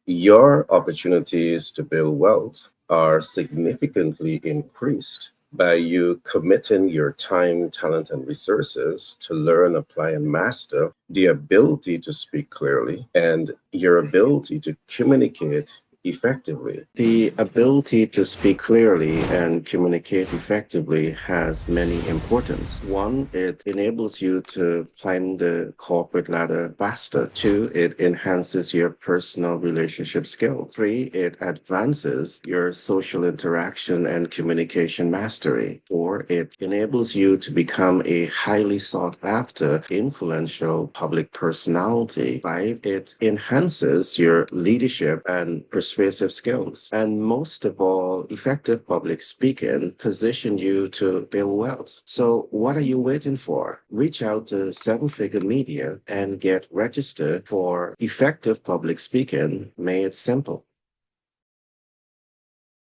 your opportunities to build wealth are significantly increased by you committing your time, talent, and resources to learn, apply, and master the ability to speak clearly and your ability to communicate effectively. The ability to speak clearly and communicate effectively has many importance. One, it enables you to climb the corporate ladder faster. Two, it enhances your personal relationship skills. Three, it advances your social interaction and communication mastery. Four, it enables you to become a highly sought after, influential public personality. Five, it enhances your leadership and persuasive skills. And most of all, effective public speaking position you to build wealth. So what are you waiting for? Reach out to Seven Figure Media and get registered for effective public speaking made simple.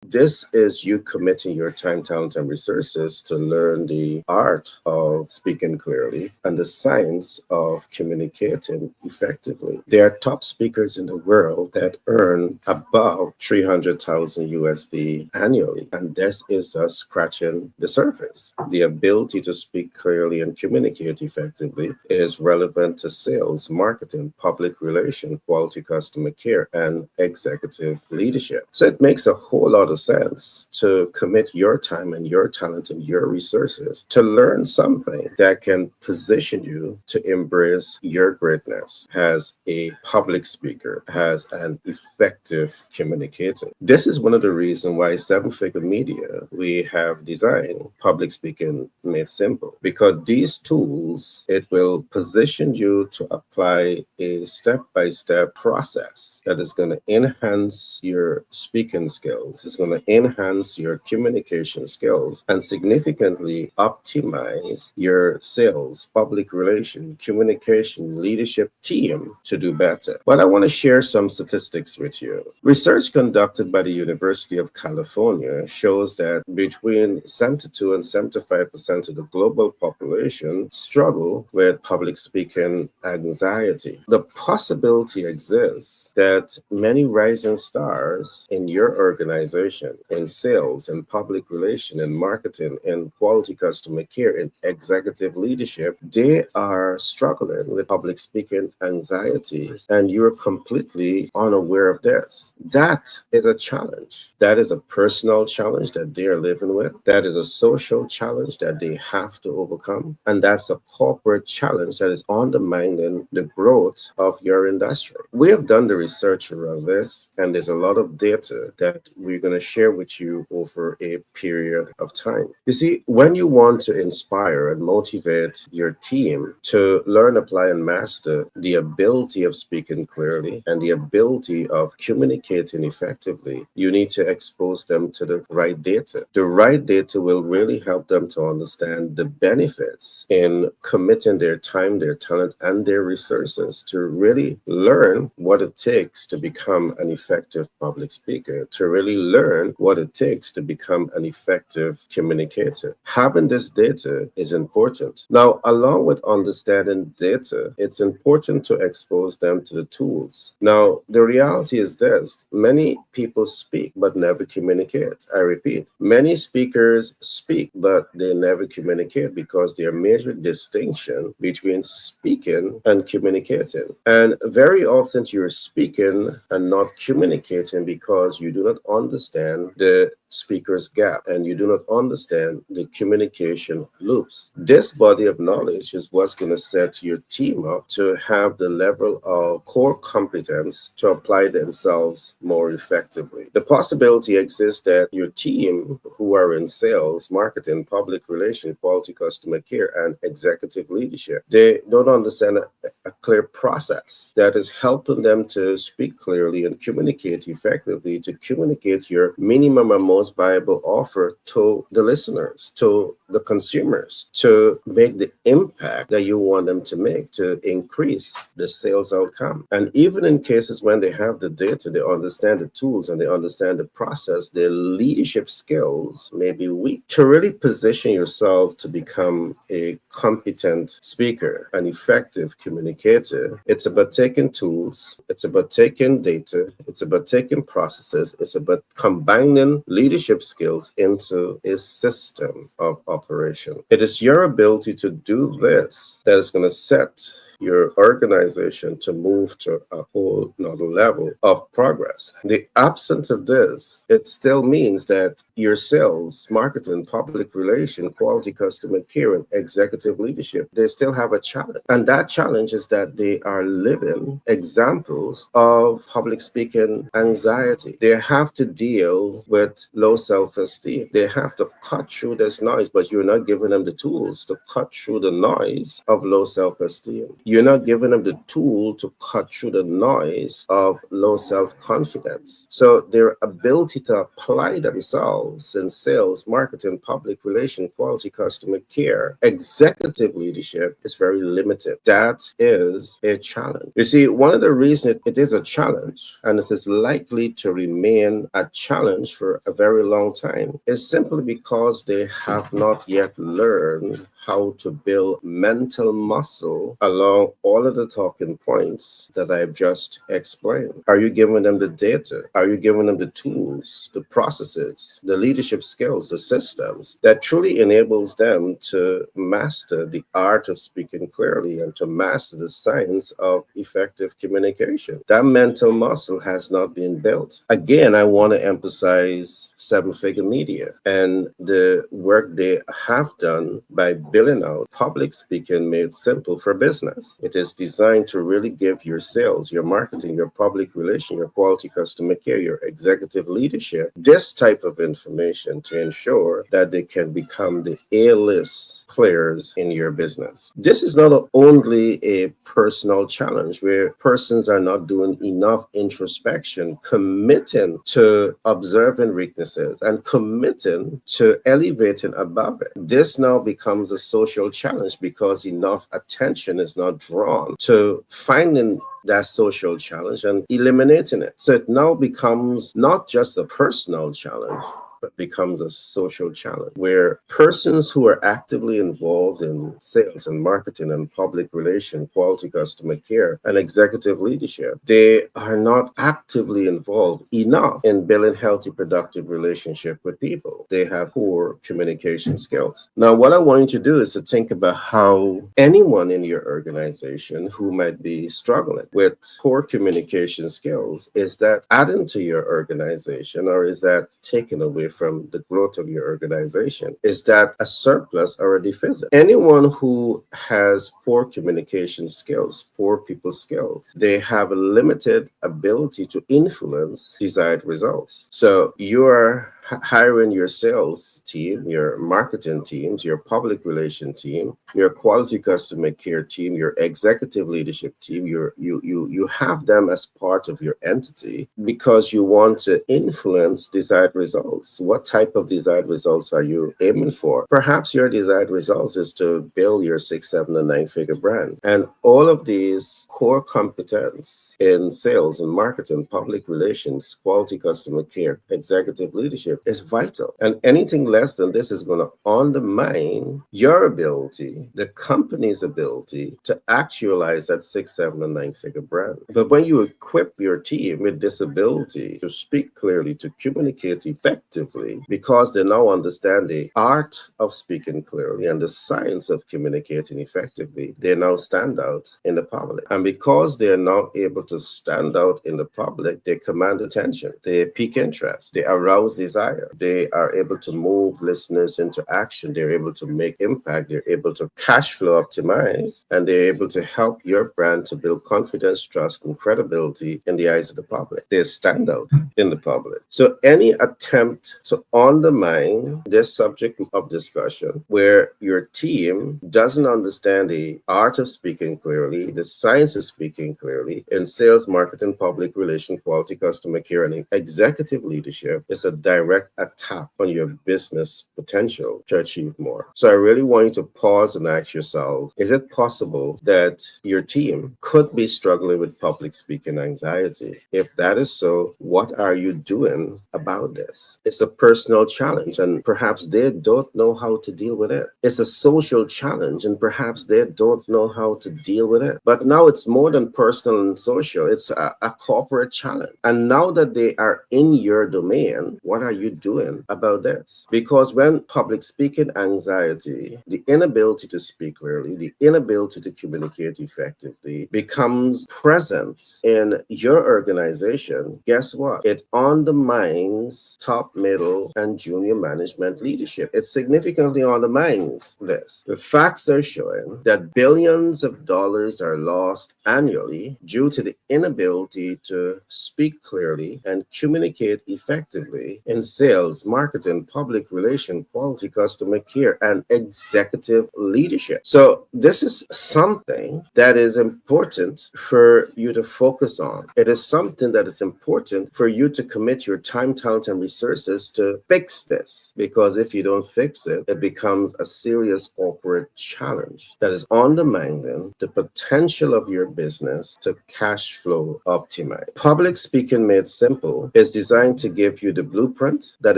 This is you committing your time, talent, and resources to learn the art of speaking clearly and the science of communicating effectively. There are top speakers in the world that earn above 300,000 USD annually, and this is us scratching the surface. The ability to speak clearly and communicate effectively is relevant to sales, marketing, public relations, quality customer care, and executive leadership. So it makes a whole lot of sense to commit your time and your talent and your resources to learn something that can position you to embrace your greatness as a public speaker, as an effective communicator. This is one of the reasons why Seven Figure Media, we have designed public speaking made simple, because these tools, it will position you to apply a step-by-step process that is going to enhance your speaking skills. It's going to enhance your communication skills and significantly optimize your sales, public relations, communication, leadership team to do better. But I want to share some statistics with you. Research conducted by the University of California shows that between 72 and 75% of the global population struggle with public speaking anxiety. The possibility exists that many rising stars in your organization, in sales and public relation and marketing and quality customer care and executive leadership, they are struggling with public speaking anxiety, and you're completely unaware of this. That is a challenge. That is a personal challenge that they are living with. That is a social challenge that they have to overcome. And that's a corporate challenge that is undermining the growth of your industry. We have done the research around this, and there's a lot of data that we're going to share with you over a period of time. You see, when you want to inspire and motivate your team to learn, apply, and master the ability of speaking clearly and the ability of communicating effectively, you need to expose them to the right data. The right data will really help them to understand the benefits in committing their time, their talent, and their resources to really learn what it takes to become an effective public speaker, to really learn what it takes to become an effective communicator. Having this data is important. Now, along with understanding data, it's important to expose them to the tools. Now, the reality is this: many people speak but never communicate. I repeat, many speakers speak but they never communicate because there are major distinction between speaking and communicating. And very often you're speaking and not communicating because you do not understand the speaker's gap and you do not understand the communication loops. This body of knowledge is what's going to set your team up to have the level of core competence to apply themselves more effectively. The possibility exists that your team who are in sales, marketing, public relations, quality customer care, and executive leadership, they don't understand a clear process that is helping them to speak clearly and communicate effectively, to communicate your minimum and most viable offer to the listeners, to the consumers to make the impact that you want them to make to increase the sales outcome. And even in cases when they have the data, they understand the tools and they understand the process, their leadership skills may be weak. To really position yourself to become a competent speaker, an effective communicator, it's about taking tools, it's about taking data, it's about taking processes, it's about combining leadership skills into a system of operation. It is your ability to do this that is going to set your organization to move to a whole nother level of progress. The absence of this, it still means that your sales, marketing, public relation, quality customer care, and executive leadership, they still have a challenge. And that challenge is that they are living examples of public speaking anxiety. They have to deal with low self-esteem. They have to cut through this noise, but you're not giving them the tools to cut through the noise of low self-esteem. You're not giving them the tool to cut through the noise of low self-confidence. So their ability to apply themselves in sales, marketing, public relation, quality customer care, executive leadership is very limited. That is a challenge. You see, one of the reasons it is a challenge, and it is likely to remain a challenge for a very long time, is simply because they have not yet learned how to build mental muscle along all of the talking points that I've just explained. Are you giving them the data? Are you giving them the tools, the processes, the leadership skills, the systems that truly enables them to master the art of speaking clearly and to master the science of effective communication? That mental muscle has not been built. Again, I want to emphasize Seven Figure Media and the work they have done by building out public speaking made simple for business. It is designed to really give your sales, your marketing, your public relation, your quality customer care, your executive leadership this type of information to ensure that they can become the A-list players in your business. This is not only a personal challenge where persons are not doing enough introspection, committing to observing weaknesses and committing to elevating above it. This now becomes a social challenge because enough attention is not drawn to finding that social challenge and eliminating it. So it now becomes not just a personal challenge, but becomes a social challenge where persons who are actively involved in sales and marketing and public relation, quality customer care, and executive leadership, they are not actively involved enough in building healthy, productive relationship with people. They have poor communication skills. Now, what I want you to do is to think about how anyone in your organization who might be struggling with poor communication skills, is that adding to your organization or is that taken away from the growth of your organization? Is that a surplus or a deficit? Anyone who has poor communication skills, poor people skills, they have a limited ability to influence desired results. So you're hiring your sales team, your marketing teams, your public relation team, your quality customer care team, your executive leadership team, you have them as part of your entity because you want to influence desired results. What type of desired results are you aiming for? Perhaps your desired results is to build your 6, 7, and 9-figure brand. And all of these core competence in sales and marketing, public relations, quality customer care, executive leadership is vital. And anything less than this is going to undermine your ability, the company's ability to actualize that 6, 7, and 9-figure brand. But when you equip your team with this ability to speak clearly, to communicate effectively, because they now understand the art of speaking clearly and the science of communicating effectively, they now stand out in the public. And because they are now able to stand out in the public, they command attention, they pique interest, they arouse desire, they are able to move listeners into action, they're able to make impact, they're able to cash flow optimize, and they're able to help your brand to build confidence, trust, and credibility in the eyes of the public. They stand out in the public. So any attempt to undermine this subject of discussion where your team doesn't understand the art of speaking clearly, the science of speaking clearly in sales, marketing, public relation, quality customer care, and executive leadership is a direct direct attack on your business potential to achieve more. So I really want you to pause and ask yourself, is it possible that your team could be struggling with public speaking anxiety? If that is so, what are you doing about this? It's a personal challenge, and perhaps they don't know how to deal with it. It's a social challenge, and perhaps they don't know how to deal with it. But now it's more than personal and social, it's a corporate challenge. And now that they are in your domain, what are you doing about this? Because when public speaking anxiety, the inability to speak clearly, the inability to communicate effectively becomes present in your organization, guess what? It undermines top, middle, and junior management leadership. It significantly undermines this. The facts are showing that billions of dollars are lost annually due to the inability to speak clearly and communicate effectively in sales, marketing, public relations, quality customer care, and executive leadership. So this is something that is important for you to focus on. It is something that is important for you to commit your time, talent, and resources to fix this. Because if you don't fix it, it becomes a serious corporate challenge that is undermining the potential of your business to cash flow optimize. Public speaking made simple is designed to give you the blueprint that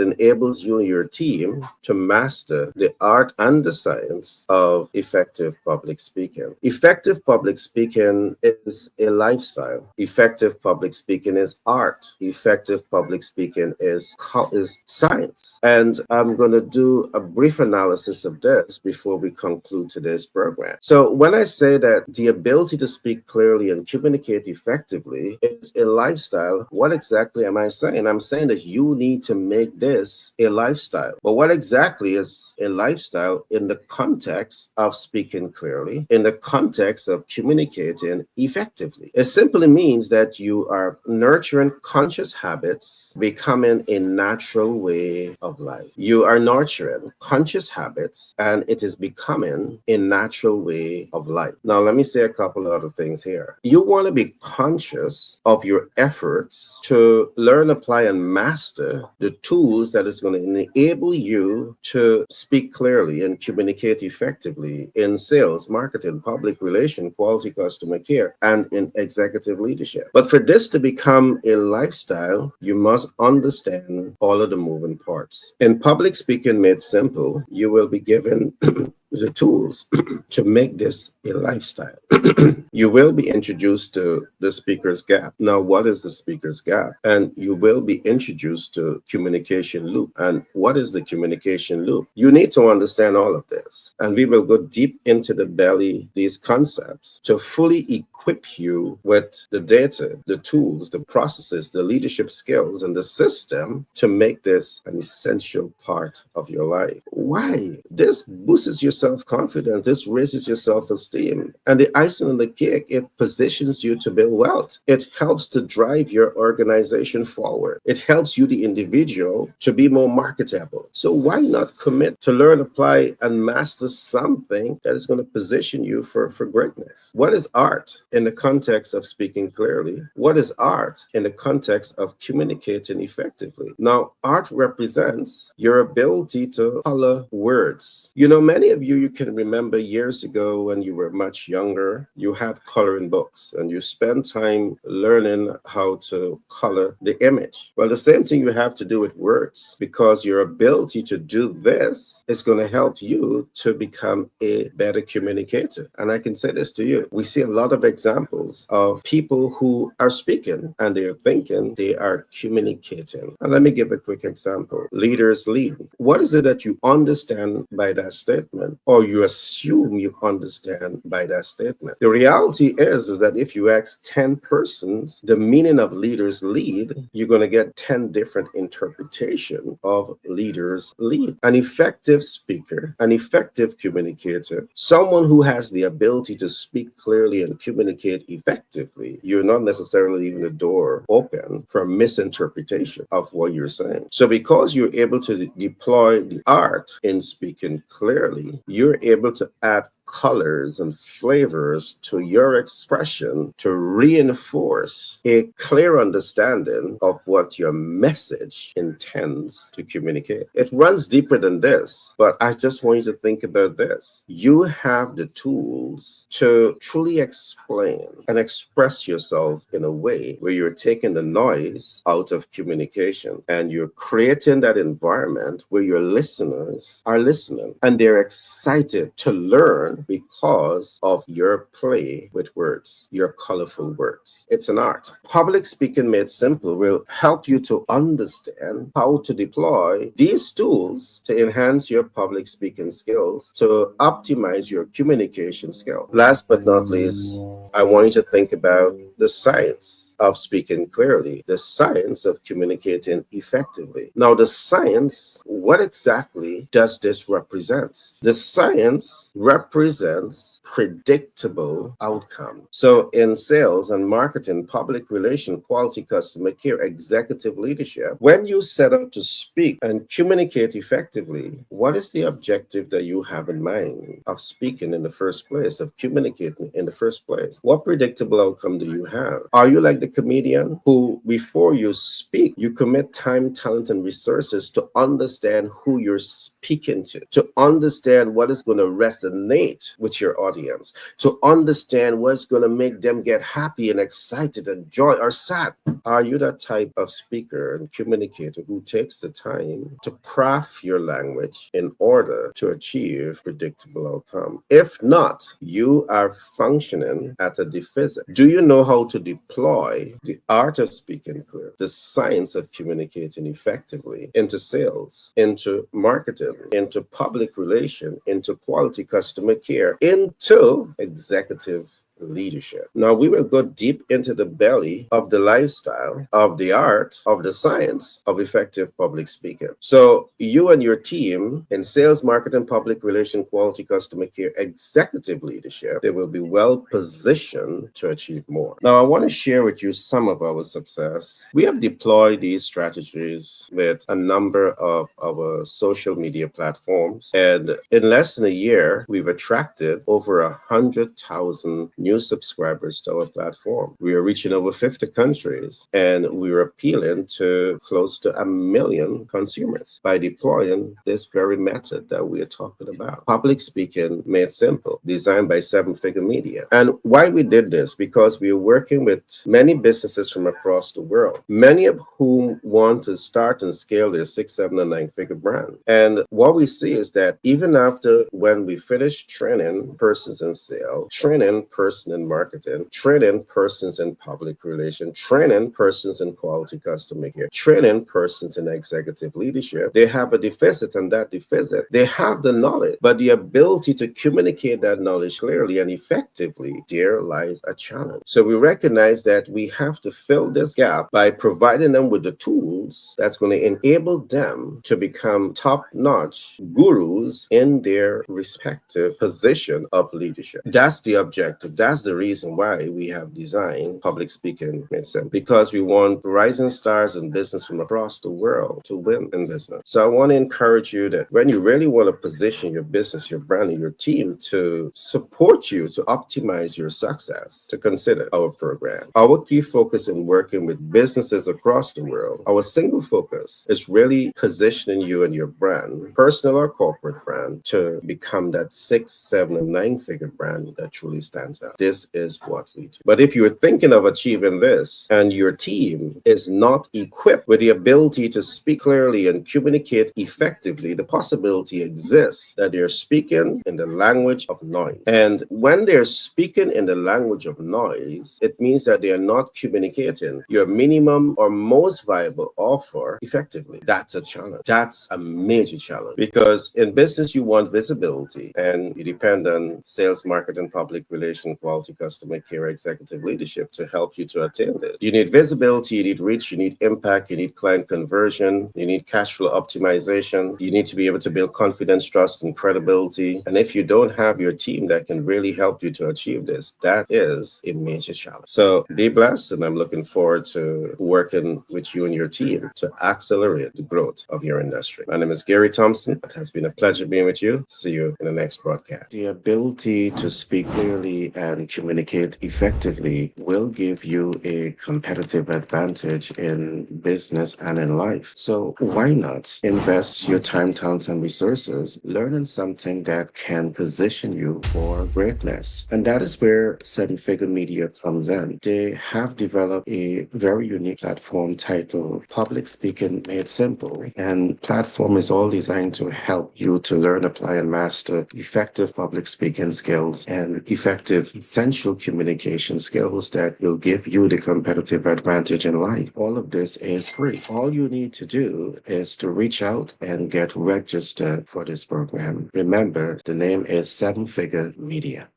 enables you and your team to master the art and the science of effective public speaking. Effective public speaking is a lifestyle. Effective public speaking is art. Effective public speaking is science. And I'm going to do a brief analysis of this before we conclude today's program. So when I say that the ability to speak clearly and communicate effectively is a lifestyle, what exactly am I saying? I'm saying that you need to make this a lifestyle. But what exactly is a lifestyle in the context of speaking clearly, in the context of communicating effectively? It simply means that you are nurturing conscious habits, becoming a natural way of life. You are nurturing conscious habits, and it is becoming a natural way of life. Now, let me say a couple of other things here. You want to be conscious of your efforts to learn, apply, and master the tools that is going to enable you to speak clearly and communicate effectively in sales, marketing, public relations, quality customer care, and in executive leadership. But for this to become a lifestyle, you must understand all of the moving parts. In public speaking made simple, you will be given the tools to make this a lifestyle. You will be introduced to the speaker's gap. Now, what is the speaker's gap? And you will be introduced to communication loop. And what is the communication loop? You need to understand all of this. And we will go deep into the belly, these concepts, to fully equip you with the data, the tools, the processes, the leadership skills, and the system to make this an essential part of your life. Why? This boosts your self-confidence. This raises your self-esteem. And the icing on the cake, it positions you to build wealth. It helps to drive your organization forward. It helps you, the individual, to be more marketable. So why not commit to learn, apply, and master something that is going to position you for greatness? What is art in the context of speaking clearly? What is art in the context of communicating effectively? Now, art represents your ability to color words. You know, many of you can remember years ago when you were much younger, you had coloring books and you spent time learning how to color the image. Well, the same thing you have to do with words, because your ability to do this is going to help you to become a better communicator. And I can say this to you. We see a lot of examples of people who are speaking and they're thinking they are communicating. And let me give a quick example. Leaders lead. What is it that you understand by that statement, or you assume you understand by that statement? The reality is that if you ask 10 persons the meaning of leaders lead, you're going to get 10 different interpretations of leaders lead. An effective speaker, an effective communicator, someone who has the ability to speak clearly and communicate effectively, you're not necessarily leaving the door open for misinterpretation of what you're saying. So because you're able to deploy the art in speaking clearly, you're able to add colors and flavors to your expression to reinforce a clear understanding of what your message intends to communicate. It runs deeper than this, but I just want you to think about this. You have the tools to truly explain and express yourself in a way where you're taking the noise out of communication and you're creating that environment where your listeners are listening and they're excited to learn because of your play with words, your colorful words. It's an art. Public speaking made simple will help you to understand how to deploy these tools to enhance your public speaking skills, to optimize your communication skill. Last but not least, I want you to think about the science of speaking clearly, the science of communicating effectively. Now, the science, what exactly does this represent? The science represents predictable outcome. So in sales and marketing, public relation, quality customer care, executive leadership, when you set up to speak and communicate effectively, what is the objective that you have in mind of speaking in the first place, of communicating in the first place? What predictable outcome do you have? Are you like the comedian who, before you speak, you commit time, talent, and resources to understand who you're speaking to understand what is going to resonate with your audience, to understand what's going to make them get happy and excited and joy or sad? Are you that type of speaker and communicator who takes the time to craft your language in order to achieve predictable outcome? If not, you are functioning at a deficit. Do you know how to deploy the art of speaking clear, the science of communicating effectively into sales, into marketing, into public relation, into quality customer care, into executive leadership? Now, we will go deep into the belly of the lifestyle, of the art, of the science of effective public speaking. So you and your team in sales, marketing, public relation, quality customer care, executive leadership, they will be well positioned to achieve more. Now, I want to share with you some of our success. We have deployed these strategies with a number of our social media platforms, and in less than a year, we've attracted over 100,000 new subscribers to our platform. We are reaching over 50 countries, and we're appealing to close to 1 million consumers by deploying this very method that we are talking about. Public speaking made simple, designed by Seven Figure Media. And why we did this? Because we are working with many businesses from across the world, many of whom want to start and scale their 6, 7, and 9-figure brand. And what we see is that even after when we finish training persons in sales, training persons in marketing, training persons in public relations, training persons in quality customer care, training persons in executive leadership, they have a deficit, and that deficit, they have the knowledge, but the ability to communicate that knowledge clearly and effectively, there lies a challenge. So we recognize that we have to fill this gap by providing them with the tools that's going to enable them to become top-notch gurus in their respective position of leadership. That's the objective. That's the reason why we have designed public speaking made simple, because we want rising stars in business from across the world to win in business. So I want to encourage you that when you really want to position your business, your brand, and your team to support you to optimize your success, to consider our program. Our key focus in working with businesses across the world, our single focus is really positioning you and your brand, personal or corporate brand, to become that 6, 7, and 9-figure brand that truly stands out. This is what we do. But if you're thinking of achieving this and your team is not equipped with the ability to speak clearly and communicate effectively, the possibility exists that they're speaking in the language of noise. And when they're speaking in the language of noise, it means that they are not communicating your minimum or most viable offer effectively. That's a challenge. That's a major challenge, because in business, you want visibility, and you depend on sales, marketing, public relation, quality customer care, executive leadership to help you to attain this. You need visibility, you need reach, you need impact, you need client conversion, you need cash flow optimization, you need to be able to build confidence, trust, and credibility. And if you don't have your team that can really help you to achieve this, that is a major challenge. So be blessed, and I'm looking forward to working with you and your team team to accelerate the growth of your industry. My name is Gary Thompson. It has been a pleasure being with you. See you in the next broadcast. The ability to speak clearly and communicate effectively will give you a competitive advantage in business and in life. So why not invest your time, talent, and resources learning something that can position you for greatness? And that is where Seven Figure Media comes in. They have developed a very unique platform titled Public Speaking Made Simple. And platform is all designed to help you to learn, apply, and master effective public speaking skills and effective essential communication skills that will give you the competitive advantage in life. All of this is free. All you need to do is to reach out and get registered for this program. Remember, the name is Seven Figure Media.